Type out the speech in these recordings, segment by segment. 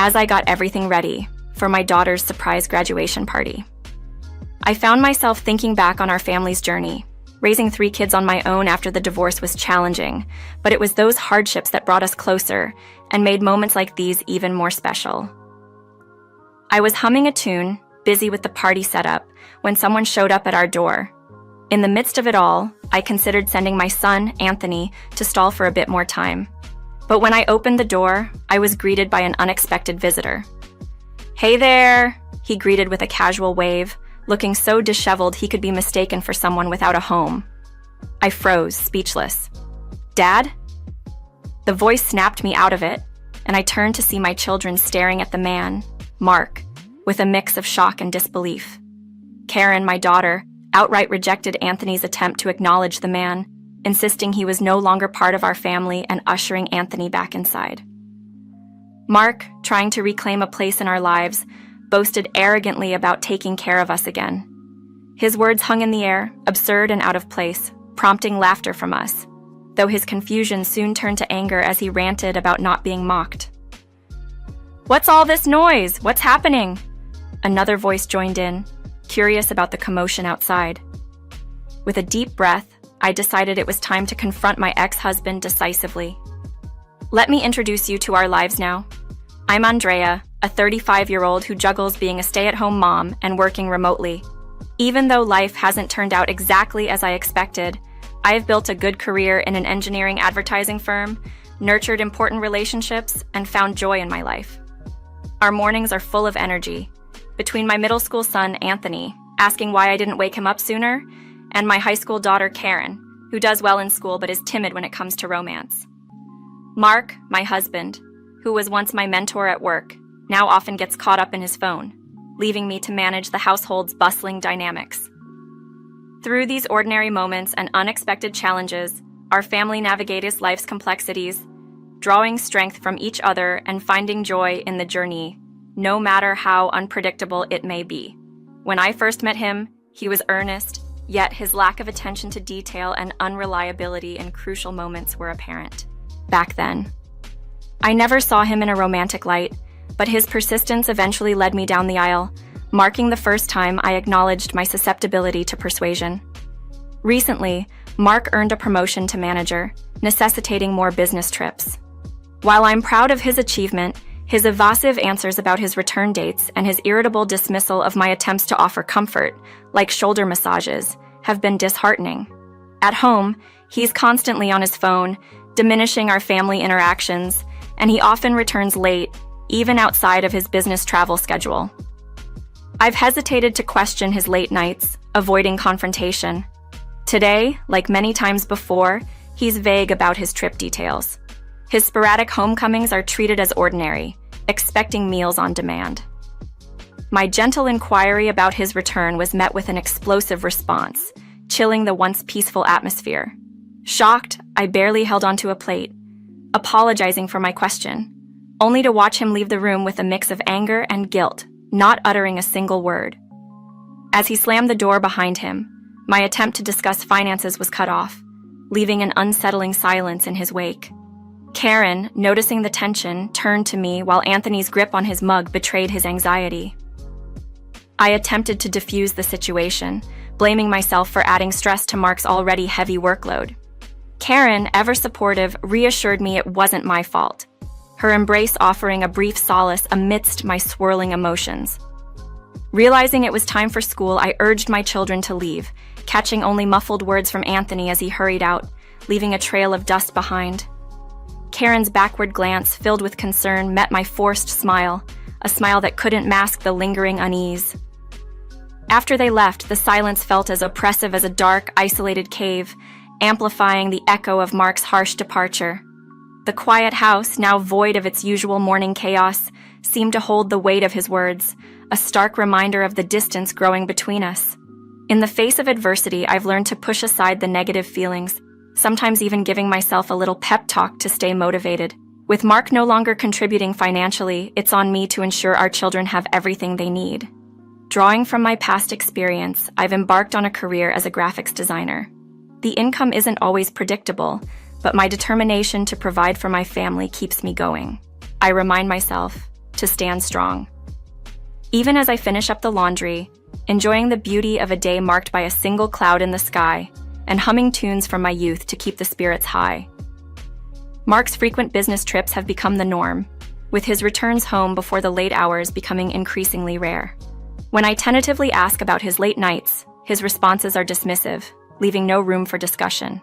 as I got everything ready for my daughter's surprise graduation party. I found myself thinking back on our family's journey. Raising 3 kids on my own after the divorce was challenging, but it was those hardships that brought us closer and made moments like these even more special. I was humming a tune, busy with the party setup, when someone showed up at our door. In the midst of it all, I considered sending my son, Anthony, to stall for a bit more time. But when I opened the door, I was greeted by an unexpected visitor. "Hey there," he greeted with a casual wave, looking so disheveled he could be mistaken for someone without a home. I froze, speechless. "Dad?" The voice snapped me out of it, and I turned to see my children staring at the man, Mark, with a mix of shock and disbelief. Karen, my daughter, outright rejected Anthony's attempt to acknowledge the man, insisting he was no longer part of our family and ushering Anthony back inside. Mark, trying to reclaim a place in our lives, boasted arrogantly about taking care of us again. His words hung in the air, absurd and out of place, prompting laughter from us, though his confusion soon turned to anger as he ranted about not being mocked. "What's all this noise? What's happening?" Another voice joined in, curious about the commotion outside. With a deep breath, I decided it was time to confront my ex-husband decisively. "Let me introduce you to our lives now. I'm Andrea, a 35-year-old who juggles being a stay-at-home mom and working remotely. Even though life hasn't turned out exactly as I expected, I have built a good career in an engineering advertising firm, nurtured important relationships, and found joy in my life. Our mornings are full of energy. Between my middle school son, Anthony, asking why I didn't wake him up sooner, and my high school daughter, Karen, who does well in school but is timid when it comes to romance. Mark, my husband, who was once my mentor at work, now often gets caught up in his phone, leaving me to manage the household's bustling dynamics. Through these ordinary moments and unexpected challenges, our family navigates life's complexities, drawing strength from each other and finding joy in the journey, no matter how unpredictable it may be. When I first met him, he was earnest, yet his lack of attention to detail and unreliability in crucial moments were apparent. Back then, I never saw him in a romantic light, but his persistence eventually led me down the aisle, marking the first time I acknowledged my susceptibility to persuasion. Recently, Mark earned a promotion to manager, necessitating more business trips. While I'm proud of his achievement, his evasive answers about his return dates and his irritable dismissal of my attempts to offer comfort, like shoulder massages, have been disheartening. At home, he's constantly on his phone, diminishing our family interactions, and he often returns late, even outside of his business travel schedule. I've hesitated to question his late nights, avoiding confrontation. Today, like many times before, he's vague about his trip details. His sporadic homecomings are treated as ordinary, expecting meals on demand. My gentle inquiry about his return was met with an explosive response, chilling the once peaceful atmosphere. Shocked, I barely held onto a plate, apologizing for my question, only to watch him leave the room with a mix of anger and guilt, not uttering a single word. As he slammed the door behind him, my attempt to discuss finances was cut off, leaving an unsettling silence in his wake. Karen, noticing the tension, turned to me while Anthony's grip on his mug betrayed his anxiety. I attempted to diffuse the situation, blaming myself for adding stress to Mark's already heavy workload. Karen, ever supportive, reassured me it wasn't my fault, her embrace offering a brief solace amidst my swirling emotions. Realizing it was time for school, I urged my children to leave, catching only muffled words from Anthony as he hurried out, leaving a trail of dust behind. Karen's backward glance, filled with concern, met my forced smile, a smile that couldn't mask the lingering unease. After they left, the silence felt as oppressive as a dark, isolated cave, amplifying the echo of Mark's harsh departure. The quiet house, now void of its usual morning chaos, seemed to hold the weight of his words, a stark reminder of the distance growing between us. In the face of adversity, I've learned to push aside the negative feelings, sometimes even giving myself a little pep talk to stay motivated. With Mark no longer contributing financially, it's on me to ensure our children have everything they need. Drawing from my past experience, I've embarked on a career as a graphics designer. The income isn't always predictable, but my determination to provide for my family keeps me going. I remind myself to stand strong. Even as I finish up the laundry, enjoying the beauty of a day marked by a single cloud in the sky, and humming tunes from my youth to keep the spirits high. Mark's frequent business trips have become the norm, with his returns home before the late hours becoming increasingly rare. When I tentatively ask about his late nights, his responses are dismissive, leaving no room for discussion.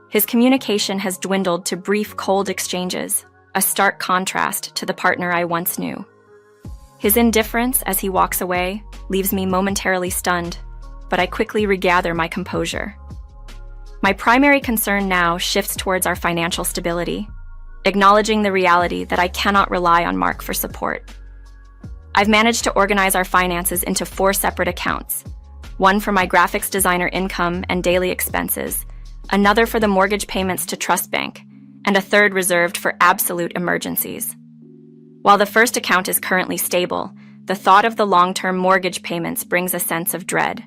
His communication has dwindled to brief, cold exchanges, a stark contrast to the partner I once knew. His indifference as he walks away leaves me momentarily stunned, but I quickly regather my composure. My primary concern now shifts towards our financial stability, acknowledging the reality that I cannot rely on Mark for support. I've managed to organize our finances into 4 separate accounts, one for my graphics designer income and daily expenses, another for the mortgage payments to Trust Bank, and a third reserved for absolute emergencies. While the first account is currently stable, the thought of the long-term mortgage payments brings a sense of dread.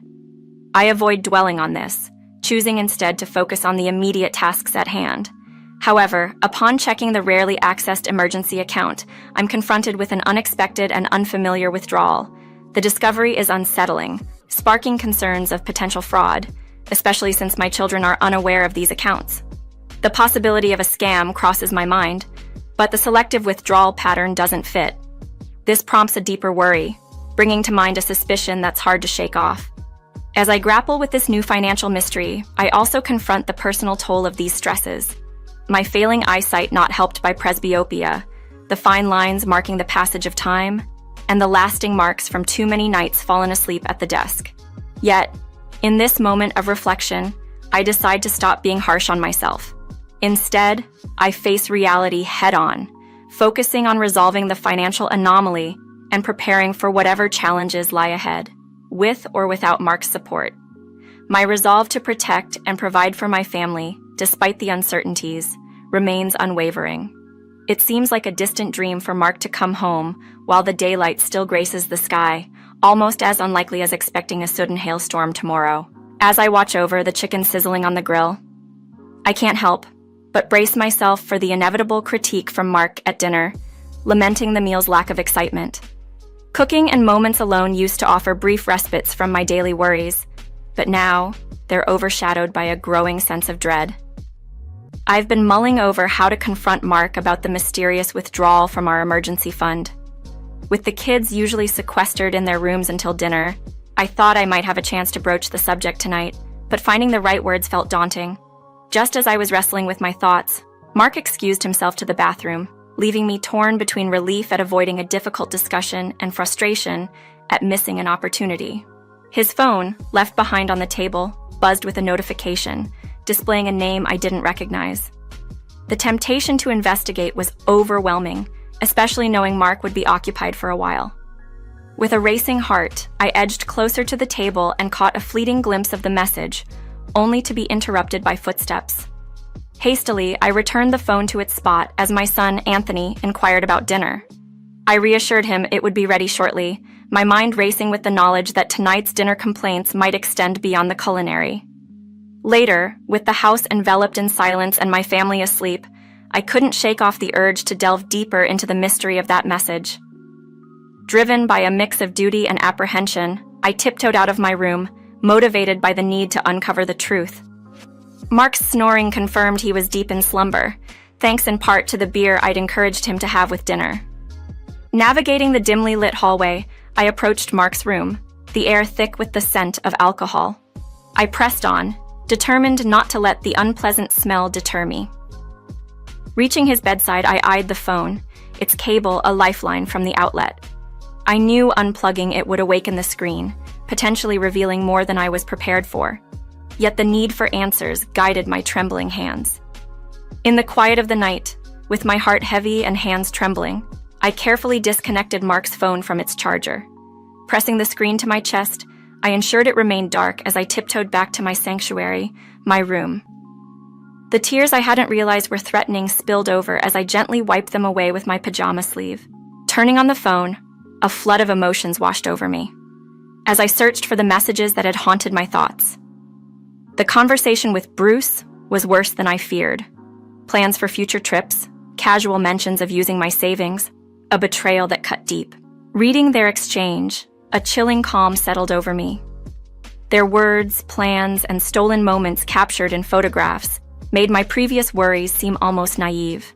I avoid dwelling on this, choosing instead to focus on the immediate tasks at hand. However, upon checking the rarely accessed emergency account, I'm confronted with an unexpected and unfamiliar withdrawal. The discovery is unsettling, sparking concerns of potential fraud, especially since my children are unaware of these accounts. The possibility of a scam crosses my mind, but the selective withdrawal pattern doesn't fit. This prompts a deeper worry, bringing to mind a suspicion that's hard to shake off. As I grapple with this new financial mystery, I also confront the personal toll of these stresses. My failing eyesight not helped by presbyopia, the fine lines marking the passage of time, and the lasting marks from too many nights fallen asleep at the desk. Yet, in this moment of reflection, I decide to stop being harsh on myself. Instead, I face reality head-on, focusing on resolving the financial anomaly and preparing for whatever challenges lie ahead, with or without Mark's support. My resolve to protect and provide for my family, despite the uncertainties, remains unwavering. It seems like a distant dream for Mark to come home while the daylight still graces the sky, almost as unlikely as expecting a sudden hailstorm tomorrow. As I watch over the chicken sizzling on the grill, I can't help but brace myself for the inevitable critique from Mark at dinner, lamenting the meal's lack of excitement. Cooking and moments alone used to offer brief respites from my daily worries, but now they're overshadowed by a growing sense of dread. I've been mulling over how to confront Mark about the mysterious withdrawal from our emergency fund. With the kids usually sequestered in their rooms until dinner, I thought I might have a chance to broach the subject tonight, but finding the right words felt daunting. Just as I was wrestling with my thoughts, Mark excused himself to the bathroom, leaving me torn between relief at avoiding a difficult discussion and frustration at missing an opportunity. His phone, left behind on the table, buzzed with a notification, displaying a name I didn't recognize. The temptation to investigate was overwhelming, especially knowing Mark would be occupied for a while. With a racing heart, I edged closer to the table and caught a fleeting glimpse of the message, only to be interrupted by footsteps. Hastily, I returned the phone to its spot as my son, Anthony, inquired about dinner. I reassured him it would be ready shortly, my mind racing with the knowledge that tonight's dinner complaints might extend beyond the culinary. Later, with the house enveloped in silence and my family asleep, I couldn't shake off the urge to delve deeper into the mystery of that message. Driven by a mix of duty and apprehension, I tiptoed out of my room, motivated by the need to uncover the truth. Mark's snoring confirmed he was deep in slumber, thanks in part to the beer I'd encouraged him to have with dinner. Navigating the dimly lit hallway, I approached Mark's room, the air thick with the scent of alcohol. I pressed on, determined not to let the unpleasant smell deter me. Reaching his bedside, I eyed the phone, its cable a lifeline from the outlet. I knew unplugging it would awaken the screen, potentially revealing more than I was prepared for. Yet the need for answers guided my trembling hands. In the quiet of the night, with my heart heavy and hands trembling, I carefully disconnected Mark's phone from its charger. Pressing the screen to my chest, I ensured it remained dark as I tiptoed back to my sanctuary, my room. The tears I hadn't realized were threatening spilled over as I gently wiped them away with my pajama sleeve. Turning on the phone, a flood of emotions washed over me, as I searched for the messages that had haunted my thoughts. The conversation with Bruce was worse than I feared. Plans for future trips, casual mentions of using my savings, a betrayal that cut deep. Reading their exchange, a chilling calm settled over me. Their words, plans, and stolen moments captured in photographs made my previous worries seem almost naive.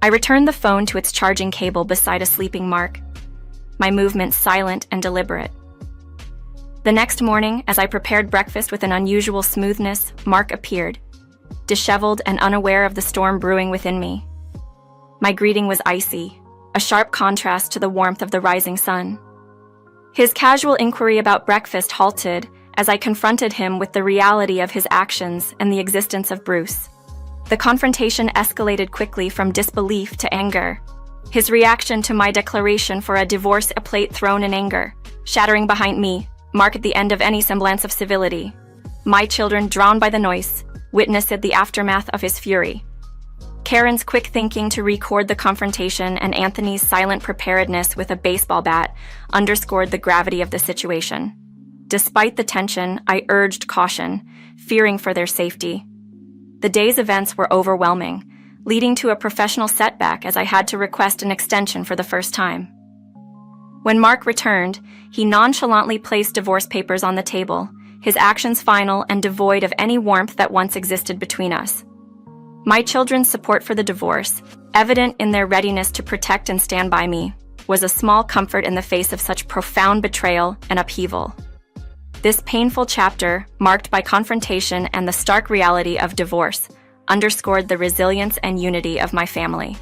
I returned the phone to its charging cable beside a sleeping Mark, my movements silent and deliberate. The next morning, as I prepared breakfast with an unusual smoothness, Mark appeared, disheveled and unaware of the storm brewing within me. My greeting was icy, a sharp contrast to the warmth of the rising sun. His casual inquiry about breakfast halted as I confronted him with the reality of his actions and the existence of Bruce. The confrontation escalated quickly from disbelief to anger. His reaction to my declaration for a divorce, a plate thrown in anger, shattering behind me, marked the end of any semblance of civility. My children, drowned by the noise, witnessed the aftermath of his fury. Karen's quick thinking to record the confrontation and Anthony's silent preparedness with a baseball bat underscored the gravity of the situation. Despite the tension, I urged caution, fearing for their safety. The day's events were overwhelming, leading to a professional setback as I had to request an extension for the first time. When Mark returned, he nonchalantly placed divorce papers on the table, his actions final and devoid of any warmth that once existed between us. My children's support for the divorce, evident in their readiness to protect and stand by me, was a small comfort in the face of such profound betrayal and upheaval. This painful chapter, marked by confrontation and the stark reality of divorce, underscored the resilience and unity of my family.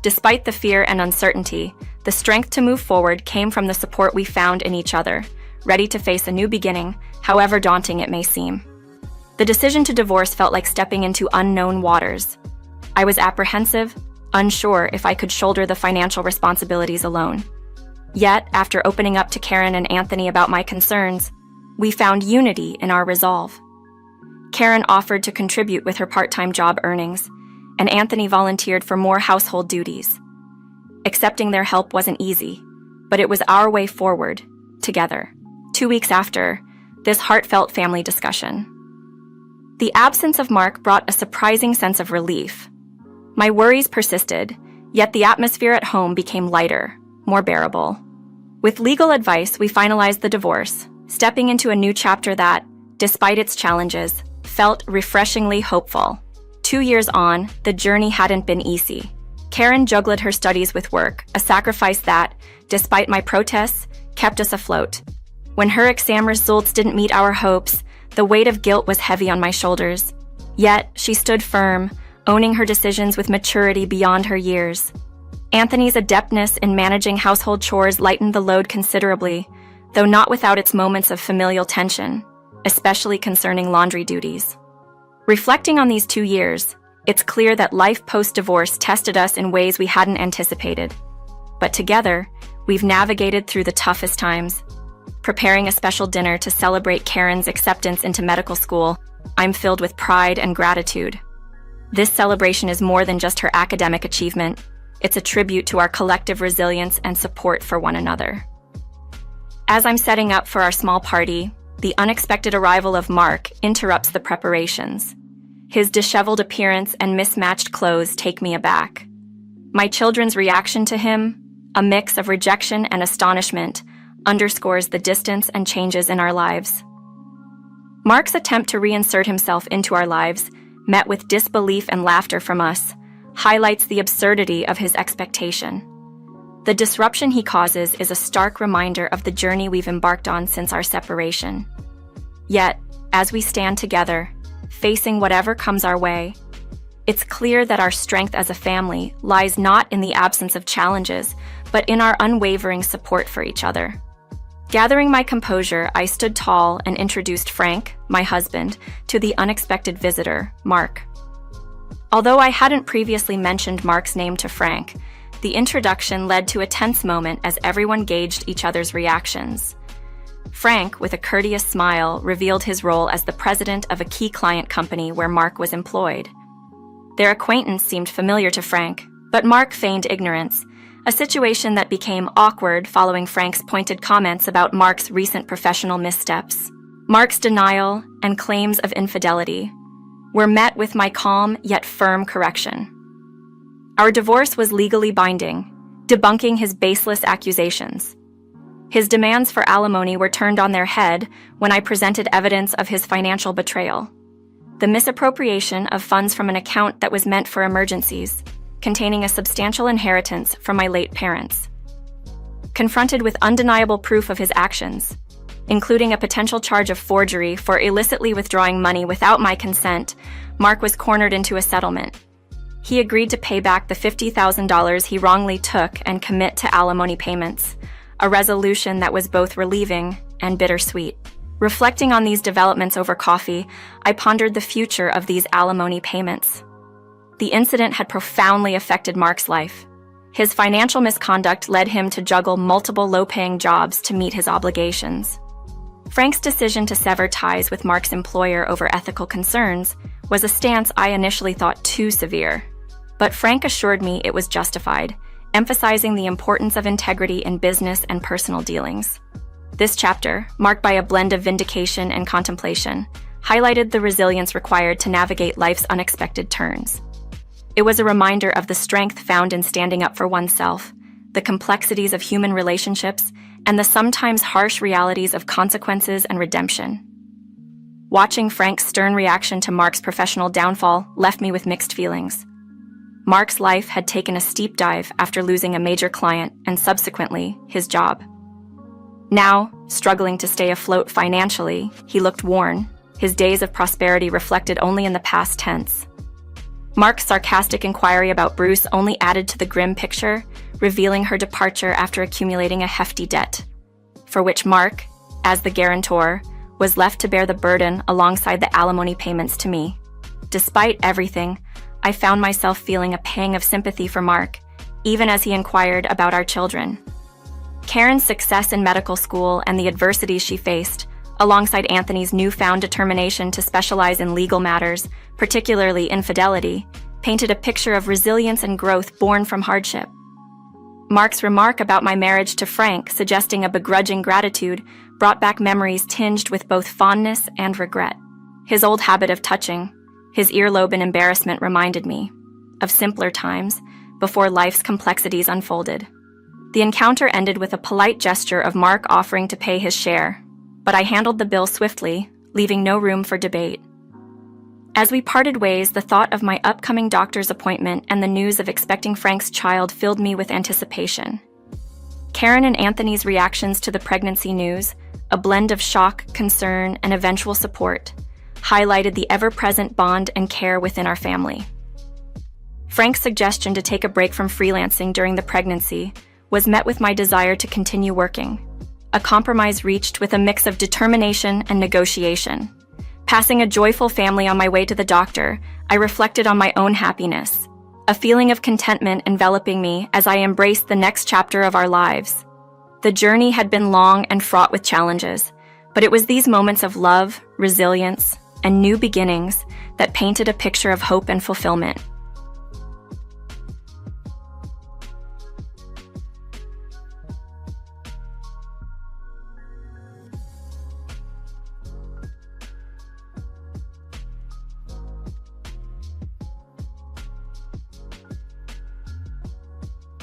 Despite the fear and uncertainty, the strength to move forward came from the support we found in each other, ready to face a new beginning, however daunting it may seem. The decision to divorce felt like stepping into unknown waters. I was apprehensive, unsure if I could shoulder the financial responsibilities alone. Yet, after opening up to Karen and Anthony about my concerns, we found unity in our resolve. Karen offered to contribute with her part-time job earnings, and Anthony volunteered for more household duties. Accepting their help wasn't easy, but it was our way forward, together. 2 weeks after, this heartfelt family discussion. The absence of Mark brought a surprising sense of relief. My worries persisted, yet the atmosphere at home became lighter, more bearable. With legal advice, we finalized the divorce, stepping into a new chapter that, despite its challenges, felt refreshingly hopeful. 2 years on, the journey hadn't been easy. Karen juggled her studies with work, a sacrifice that, despite my protests, kept us afloat. When her exam results didn't meet our hopes, the weight of guilt was heavy on my shoulders. Yet, she stood firm, owning her decisions with maturity beyond her years. Anthony's adeptness in managing household chores lightened the load considerably, though not without its moments of familial tension, especially concerning laundry duties. Reflecting on these 2 years, it's clear that life post-divorce tested us in ways we hadn't anticipated. But together, we've navigated through the toughest times. Preparing a special dinner to celebrate Karen's acceptance into medical school, I'm filled with pride and gratitude. This celebration is more than just her academic achievement. It's a tribute to our collective resilience and support for one another. As I'm setting up for our small party, the unexpected arrival of Mark interrupts the preparations. His disheveled appearance and mismatched clothes take me aback. My children's reaction to him, a mix of rejection and astonishment, underscores the distance and changes in our lives. Mark's attempt to reinsert himself into our lives, met with disbelief and laughter from us, highlights the absurdity of his expectation. The disruption he causes is a stark reminder of the journey we've embarked on since our separation. Yet, as we stand together, facing whatever comes our way, it's clear that our strength as a family lies not in the absence of challenges, but in our unwavering support for each other. Gathering my composure, I stood tall and introduced Frank, my husband, to the unexpected visitor, Mark. Although I hadn't previously mentioned Mark's name to Frank, the introduction led to a tense moment as everyone gauged each other's reactions. Frank, with a courteous smile, revealed his role as the president of a key client company where Mark was employed. Their acquaintance seemed familiar to Frank, but Mark feigned ignorance, a situation that became awkward following Frank's pointed comments about Mark's recent professional missteps. Mark's denial and claims of infidelity were met with my calm yet firm correction. Our divorce was legally binding, debunking his baseless accusations. His demands for alimony were turned on their head when I presented evidence of his financial betrayal. The misappropriation of funds from an account that was meant for emergencies, containing a substantial inheritance from my late parents. Confronted with undeniable proof of his actions, including a potential charge of forgery for illicitly withdrawing money without my consent, Mark was cornered into a settlement. He agreed to pay back the $50,000 he wrongly took and commit to alimony payments, a resolution that was both relieving and bittersweet. Reflecting on these developments over coffee, I pondered the future of these alimony payments. The incident had profoundly affected Mark's life. His financial misconduct led him to juggle multiple low-paying jobs to meet his obligations. Frank's decision to sever ties with Mark's employer over ethical concerns was a stance I initially thought too severe. But Frank assured me it was justified, emphasizing the importance of integrity in business and personal dealings. This chapter, marked by a blend of vindication and contemplation, highlighted the resilience required to navigate life's unexpected turns. It was a reminder of the strength found in standing up for oneself, the complexities of human relationships, and the sometimes harsh realities of consequences and redemption. Watching Frank's stern reaction to Mark's professional downfall left me with mixed feelings. Mark's life had taken a steep dive after losing a major client and subsequently his job. Now, struggling to stay afloat financially, he looked worn, his days of prosperity reflected only in the past tense. Mark's sarcastic inquiry about Bruce only added to the grim picture, revealing her departure after accumulating a hefty debt, for which Mark, as the guarantor, was left to bear the burden alongside the alimony payments to me. Despite everything, I found myself feeling a pang of sympathy for Mark, even as he inquired about our children. Karen's success in medical school and the adversities she faced, alongside Anthony's newfound determination to specialize in legal matters, particularly infidelity, painted a picture of resilience and growth born from hardship. Mark's remark about my marriage to Frank, suggesting a begrudging gratitude, brought back memories tinged with both fondness and regret. His old habit of touching, his earlobe in embarrassment reminded me of simpler times before life's complexities unfolded. The encounter ended with a polite gesture of Mark offering to pay his share, but I handled the bill swiftly, leaving no room for debate. As we parted ways, the thought of my upcoming doctor's appointment and the news of expecting Frank's child filled me with anticipation. Karen and Anthony's reactions to the pregnancy news, a blend of shock, concern, and eventual support, highlighted the ever-present bond and care within our family. Frank's suggestion to take a break from freelancing during the pregnancy was met with my desire to continue working, a compromise reached with a mix of determination and negotiation. Passing a joyful family on my way to the doctor, I reflected on my own happiness, a feeling of contentment enveloping me as I embraced the next chapter of our lives. The journey had been long and fraught with challenges, but it was these moments of love, resilience, and new beginnings that painted a picture of hope and fulfillment.